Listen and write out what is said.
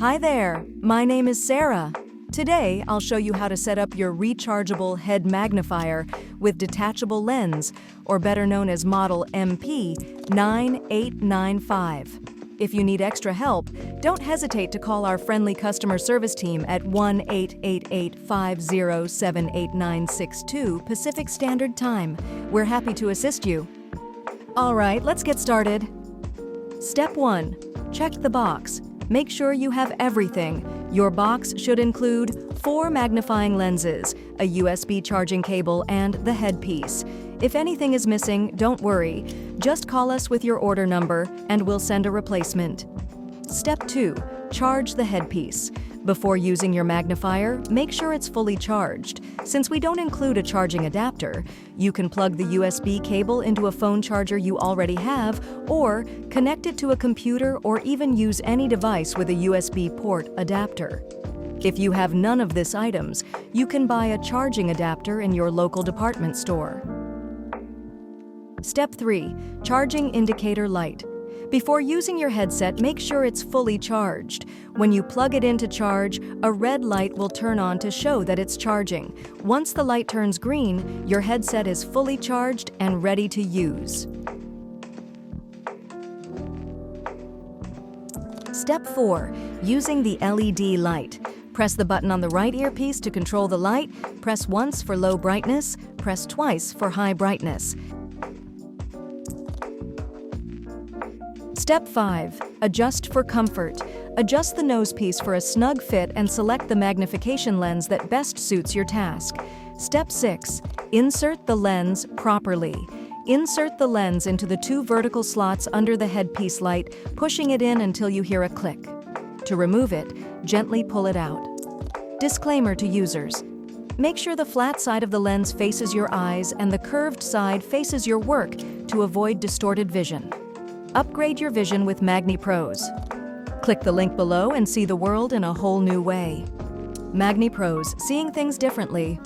Hi there, my name is Sarah. Today, I'll show you how to set up your rechargeable head magnifier with detachable lens, or better known as model MP9895. If you need extra help, don't hesitate to call our friendly customer service team at 1-888-5078-962 Pacific Standard Time. We're happy to assist you. All right, let's get started. Step 1. Check the box. Make sure you have everything. Your box should include 4 magnifying lenses, a USB charging cable, and the headpiece. If anything is missing, don't worry. Just call us with your order number, and we'll send a replacement. Step 2. Charge the headpiece. Before using your magnifier, make sure it's fully charged. Since we don't include a charging adapter, you can plug the USB cable into a phone charger you already have, or connect it to a computer, or even use any device with a USB port adapter. If you have none of these items, you can buy a charging adapter in your local department store. Step 3. Charging indicator light. Before using your headset, make sure it's fully charged. When you plug it in to charge, a red light will turn on to show that it's charging. Once the light turns green, your headset is fully charged and ready to use. Step 4. Using the LED light. Press the button on the right earpiece to control the light. Press once for low brightness. Press twice for high brightness. Step 5. Adjust for comfort. Adjust the nosepiece for a snug fit and select the magnification lens that best suits your task. Step 6. Insert the lens properly. Insert the lens into the 2 vertical slots under the headpiece light, pushing it in until you hear a click. To remove it, gently pull it out. Disclaimer to users. Make sure the flat side of the lens faces your eyes and the curved side faces your work to avoid distorted vision. Upgrade your vision with Magnipros. Click the link below and see the world in a whole new way. Magnipros, seeing things differently.